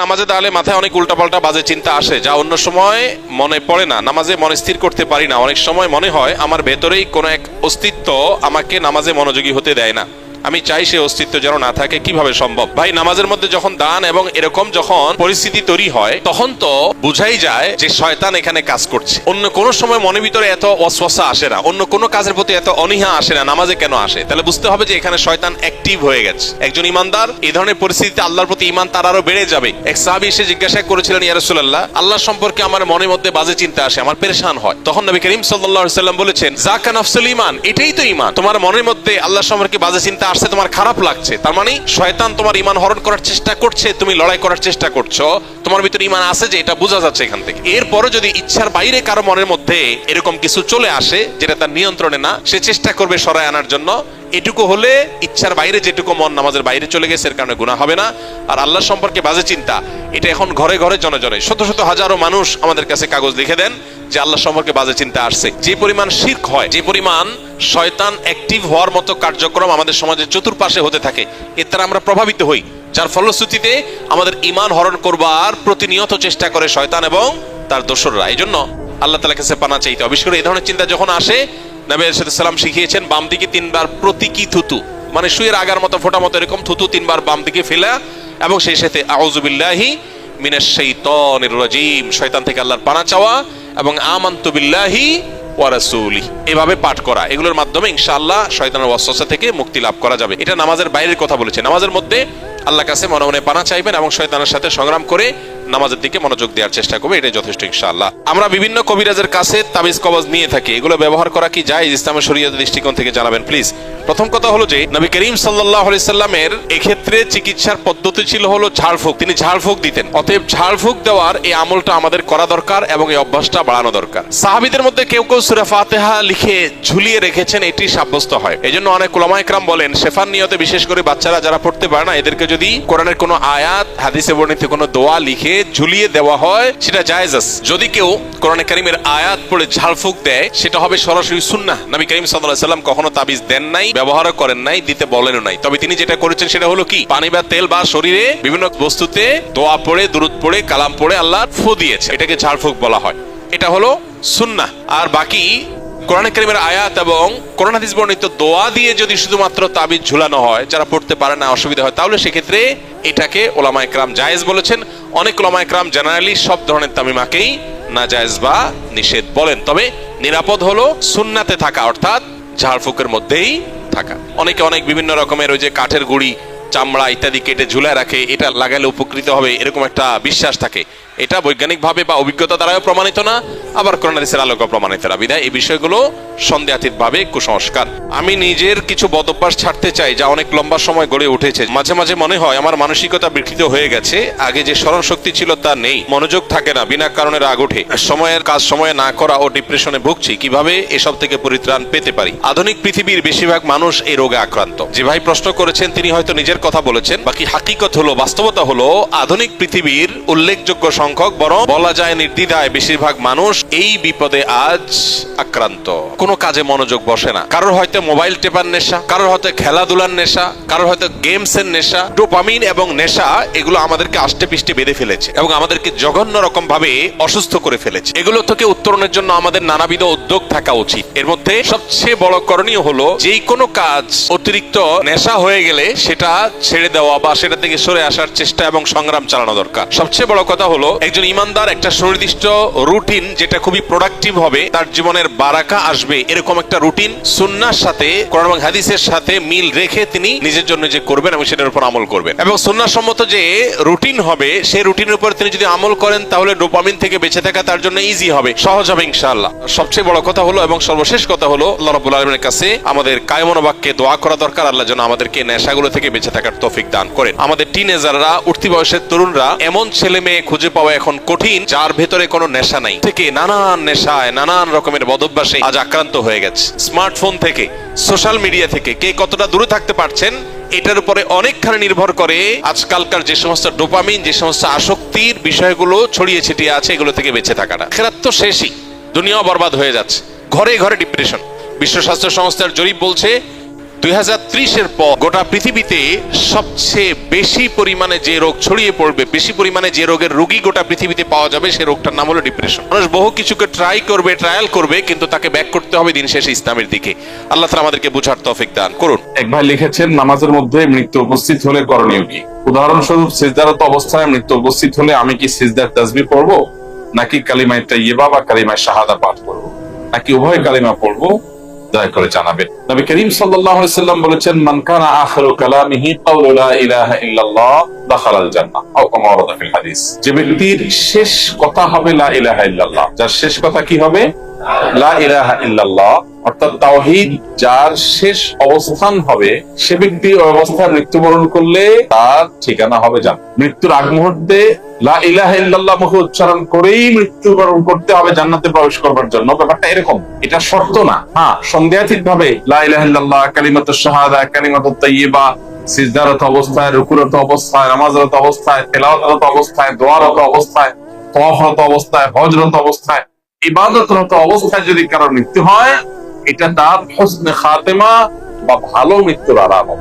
নামাজে দাঁড়ালে মাথায় অনেক উল্টাপাল্টা বাজে চিন্তা আসে, যা অন্য সময় মনে পড়ে না। নামাজে মনে স্থির করতে পারি না। অনেক সময় মনে হয় আমার ভেতরেই কোনো এক অস্তিত্ব আমাকে নামাজে মনোযোগী হতে দেয় না। আমি চাই সে অস্তিত্ব যেন না থাকে। কিভাবে সম্ভব? ভাই, নামাজের মধ্যে যখন দান এবং এরকম যখন পরিস্থিতি তৈরি হয়, তখন তো বুঝাই যায় যে শয়তান এখানে কাজ করছে। অন্য কোন সময় মনের ভিতরে এত ওয়াসওয়াসা আসে না, অন্য কোন কাজের প্রতি এত অনীহা আসে না, নামাজে কেন আসে? তাহলে বুঝতে হবে যে এখানে শয়তান অ্যাক্টিভ হয়ে গেছে। একজন ইমানদার এই ধরনের পরিস্থিতিতে আল্লাহর প্রতি ঈমান তার আরো বেড়ে যাবে। এক সাহাবী এসে জিজ্ঞাসা করেছিলেন, ইয়া রাসূলুল্লাহ, আল্লাহ সম্পর্কে আমার মনের মধ্যে বাজে চিন্তা আসে, আমার পেরেশান হয়। তখন নবী করিম সাল্লাল্লাহু আলাইহি ওয়াসাল্লাম বলেছেন, যাকা নাফসুল ঈমান, এটাই তো ঈমান। তোমার মনের মধ্যে আল্লাহ সম্পর্কে বাজে চিন্তা আসছে, তোমার খারাপ লাগছে, তার মানে শয়তান তোমার ঈমান হরণ করার চেষ্টা করছে, তুমি লড়াই করার চেষ্টা করছো, তোমার ভিতরে ঈমান আছে যে এটা বোঝা যাচ্ছে এখান থেকে। এরপরে যদি ইচ্ছার বাইরে কারো মনের মধ্যে এরকম কিছু চলে আসে যেটা তার নিয়ন্ত্রণে না, সে চেষ্টা করবে সরায় আনার জন্য। এটুকু হলে ইচ্ছার বাইরে যেটুকু মন নামাজের বাইরে চলে গেছে, এর কারণে গুনাহ হবে না। আর আল্লাহ সম্পর্কে বাজে চিন্তা, এটা এখন ঘরে ঘরে জনে জনে শত শত হাজারো মানুষ আমাদের কাছে কাগজ লিখে দেন যে আল্লাহ সম্পর্কে বাজে চিন্তা আসছে। যে পরিমাণ শিরক হয়, যে পরিমাণ শয়তান অ্যাক্টিভ হওয়ার মতো কার্যক্রম আমাদের সমাজের চতুর্পাশে হতে থাকে, এর দ্বারা আমরা প্রভাবিত হই, যার ফলশ্রুতিতে আমাদের ঈমান হরণ করবার প্রতিনিয়ত চেষ্টা করে শয়তান এবং তার দোসররা। এই জন্য আল্লাহ তাআলার কাছে পানাহ চাইতে হবে। বিশেষ করে এই ধরনের চিন্তা যখন আসে, নবী সাল্লাল্লাহু আলাইহি ওয়াসাল্লাম শিখিয়েছেন বাম দিকে 3 বার প্রতীকী থুতু, মানে শুয়ের আগার মতো ফোঁটা মতো এরকম থুতু 3 বার বাম দিকে ফেলা, এবং সেই সাথে আউযু বিল্লাহি মিনাশ শাইতানির রাজিম, শয়তান থেকে আল্লাহর পানাহ চাওয়া, এবং আমানতু বিল্লাহি ওয়া রাসূলিহি, এভাবে পাঠ করা। এগুলোর মাধ্যমে ইনশাআল্লাহ শয়তানের ওয়াসওয়াসা থেকে মুক্তি লাভ করা যাবে। এটা নামাজের বাইরের কথা বলেছে। নামাজের মধ্যে আল্লাহর কাছে মনে মনে পানাহ চাইবেন এবং শয়তানের সাথে সংগ্রাম করে নামাজের দিকে মনোযোগ দেওয়ার চেষ্টা করবে, এটাই যথেষ্ট ইনশাআল্লাহ। আমরা বিভিন্ন কবিরাজের কাছে তাবিজ কবজ নিয়ে থাকি, এগুলো ব্যবহার করা কি জায়েজ ইসলামের শরীয়তের দৃষ্টিকোণ থেকে জানাবেন প্লিজ। প্রথম কথা হলো যে নবী করিম সাল্লাল্লাহু আলাইহি সাল্লামের এক্ষেত্রে চিকিৎসার পদ্ধতি ছিল হলো ঝাড়ফুঁক। তিনি ঝাড়ফুঁক দিতেন। অতএব ঝাড়ফুঁক দেওয়ার এই আমলটা আমাদের করা দরকার এবং এই অভ্যাসটা বাড়ানো দরকার। সাহাবীদের মধ্যে কেউ কেউ সূরা ফাতিহা লিখে ঝুলিয়ে রেখেছেন, এটি সাব্যস্ত হয়। এজন্য অনেক উলামা ইকরাম বলেন, শেফার নিয়তে বিশেষ করে বাচ্চারা যারা পড়তে পারে না, এদেরকে যদি কোরআনের কোনো আয়াত, হাদিসে বর্ণিত কোনো দোয়া লিখে ঝুলিয়ে দেওয়া হয়, সেটা জায়েজ আছে। যদি কেউ কোরআনে কারীমের আয়াত পড়ে ঝাড়ফুঁক দেয়, সেটা হবে সরাসরি সুন্নাহ। নবী করিম সাল্লাল্লাহু আলাইহি ওয়াসাল্লাম কখনো তাবিজ দেন নাই, ব্যবহারও করেন নাই, দিতে বলেনও নাই। তবে তিনি যেটা করেছেন সেটা হলো কি, পানি বা তেল বা শরীরে বিভিন্ন বস্তুতে দোয়া পড়ে, দুরূদ পড়ে, কালাম পড়ে আল্লাহর ফু দিয়েছে, এটাকে ঝাড়ফুঁক বলা হয়। এটা হলো সুন্নাহ। আর বাকি কোরআনে কারীমের আয়াত এবং কোরআন হাদিস বর্ণিত দোয়া দিয়ে যদি শুধুমাত্র তাবিজ ঝুলানো হয়, যারা পড়তে পারে না, অসুবিধা হয়, তাহলে সেক্ষেত্রে এটাকে উলামা ইকরাম জায়েজ বলেছেন। অনেক উলামা ইকরাম জেনারেলি সব ধরনের তামিমাকেই নাজায়েজ বা নিষেধ বলেন। তবে নিরাপদ হলো সুন্নাতে থাকা, অর্থাৎ ঝাড়ফুঁকের মধ্যেই থাকা। অনেকে অনেক বিভিন্ন রকমের ওই যে কাঠের গুড়ি, চামড়া ইত্যাদি কেটে ঝুলায় রাখে, এটা লাগালে উপকৃত হবে, এরকম একটা বিশ্বাস থাকে। এটা বৈজ্ঞানিকভাবে বা অভিজ্ঞতা দ্বারাও প্রমাণিত না, আবার কোরআন হাদিসের আলোকেও প্রমাণিত না। বিধায় এই বিষয়গুলো সন্দেহাতীতভাবে কুসংস্কার। আমি নিজের কিছু বদভ্যাস ছাড়তে চাই, যা অনেক লম্বা সময় গড়ে উঠেছে। মাঝে মাঝে মনে হয় আমার মানসিকতা বিকৃত হয়ে গেছে, আগে যে স্মরণ শক্তি ছিল তা নেই, মনোযোগ থাকে না, বিনা কারণে রাগ ওঠে, সময়ের কাজ সময়ে না করা ও ডিপ্রেশনে ভুগছি। কিভাবে এসব থেকে পরিত্রাণ পেতে পারি? আধুনিক পৃথিবীর বেশিরভাগ মানুষ এই রোগে আক্রান্ত। যে ভাই প্রশ্ন করেছেন তিনি হয়তো নিজের কথা বলেছেন, বাকি হাকিকত হলো, বাস্তবতা হলো, আধুনিক পৃথিবীর উল্লেখযোগ্য সংখ্যক, বরং বলা যায় নির্দ্বিধায় বেশিরভাগ মানুষ এই বিপদে আজ আক্রান্ত। কোনো কাজে মনোযোগ বসে না। কারোর হয়তো মোবাইল টেপার নেশা, কারোর হয়তো খেলাধুলার নেশা, কারোর হয়তো গেমস এর নেশা। ডোপামিন এবং নেশা এগুলো আমাদেরকে আষ্টে পিষ্টে বেঁধে ফেলেছে এবং আমাদেরকে জঘন্য রকম ভাবে অসুস্থ করে ফেলেছে। এগুলো থেকে উত্তরণের জন্য আমাদের নানাবিধ উদ্যোগ থাকা উচিত। এর মধ্যে সবচেয়ে বড় করণীয় হলো, যেই কোনো কাজ অতিরিক্ত নেশা হয়ে গেলে সেটা ছেড়ে দেওয়া বা সেটা থেকে সরে আসার চেষ্টা এবং সংগ্রাম চালানো দরকার। সবচেয়ে বড় কথা হলো, একজন ইমানদার একটা সুনির্দিষ্ট রুটিন, যেটা খুবই প্রোডাক্টিভ হবে, তার জীবনের বারাকা আসবে, এরকম একটা রুটিন সুন্নাহর সাথে, কোরআন এবং হাদিসের সাথে মিল রেখে তিনি নিজের জন্য যে করবেন এবং সেটার উপর আমল করবেন। এবং সুন্নাহ সম্মত যে রুটিন হবে, সেই রুটিনের উপর তিনি যদি আমল করেন, তাহলে ডোপামিন থেকে বেঁচে থাকা তার জন্য ইজি হবে, সহজ হবে ইনশাআল্লাহ। সবচেয়ে বড় কথা হলো এবং সর্বশেষ কথা হলো, আল্লাহ রাব্বুল আলামিনের কাছে আমাদের কায়মনোবাক্যে দোয়া করা দরকার, আল্লাহ যেন আমাদেরকে নেশাগুলো থেকে বেঁচে থাকার তৌফিক দান করেন। আমাদের টিনেজাররা, উঠতি বয়সের তরুণরা, এমন ছেলে মেয়ে খুঁজে পাওয়া এখন কঠিন যার ভেতরে কোনো নেশা নাই, থেকে নানান নেশায়, নানান রকমের বদভ্যাসে আজ আক্রান্ত হয়ে গেছে। স্মার্টফোন থেকে, সোশ্যাল মিডিয়া থেকে কে কতটা দূরে থাকতে পারছেন, এটার উপরে অনেকখানি নির্ভর করে আজকালকার যে সমস্ত ডোপামিন, যে সমস্ত আসক্তির বিষয়গুলো ছড়িয়ে ছিটিয়ে আছে, এগুলো থেকে বেঁচে থাকাটা। খেরাত তো শেষই, দুনিয়াও বরবাদ হয়ে যাচ্ছে, ঘরে ঘরে ডিপ্রেশন। বিশ্ব স্বাস্থ্য সংস্থার জরিপ বলছে 2030-এর পর গোটা পৃথিবীতে সবচেয়ে বেশি পরিমাণে যে রোগ ছড়িয়ে পড়বে, বেশি পরিমাণে যে রোগের রোগী গোটা পৃথিবীতে পাওয়া যাবে, সে রোগটার নাম হলো ডিপ্রেশন। মানুষ বহু কিছুকে ট্রায়াল করবে, কিন্তু তাকে ব্যাক করতে হবে দিন শেষে ইসলামের দিকে। আল্লাহ তাআলা আমাদেরকে বুঝার তৌফিক দান করুন। এক ভাই লিখেছেন, নামাজের মধ্যে মৃত্যু উপস্থিত হলে করণীয় কি? উদাহরণস্বরূপ সিজদারত অবস্থায় মৃত্যু উপস্থিত হলে আমি কি সিজদার তাসবিহ পড়বো, নাকি কালিমায়ে তাইয়্যিবা বা কালিমায়ে শাহাদা পাঠ করবো, নাকি উভয় কালিমা পড়বো? দয়া করে জানাবেন। নবী করিম সাল্লাল্লাহু আলাইহি সাল্লাম বলেছেন, মান কানা আখিরু কালামিহি কাউলু লা ইলাহা ইল্লাল্লাহ দাখালাল জান্নাহ, আও কামা ওয়ারাদা ফিল হাদিস। যে ব্যক্তির শেষ কথা হবে লা ইলাহা ইল্লাল্লাহ, যার শেষ কথা কি হবে? লা ইলাহা ইল্লাল্লাহ, অর্থাৎ তাওহীদ যার শেষ অবস্থান হবে, সে ব্যক্তি ওই অবস্থায় মৃত্যুবরণ করলে তার ঠিকানা হবে জান্নাত। মৃত্যুর আগ মুহূর্তে লা ইলাহা ইল্লাল্লাহ মুখে উচ্চারণ করেই মৃত্যুবরণ করতে হবে জান্নাতে প্রবেশ করবার জন্য। ব্যাপারটা এরকম, এটা শর্ত না। হ্যাঁ, সন্দেহাতীত ভাবে লা ইলাহা ইল্লাল্লাহ, কালিমাতুশ শাহাদা, কালিমাতুত তাইয়্যিবা সিজদারত অবস্থায়, রুকুরত অবস্থায়, নামাজরত অবস্থায়, তেলাওয়াতরত অবস্থায়, দোয়ারত অবস্থায়, তাওয়াফরত অবস্থায়, হজরত অবস্থায়, ইবাদতরত অবস্থায় যদি কারো মৃত্যু হয়, এটা তার হুসনে খাতেমা বা ভালো মৃত্যুর আলামত।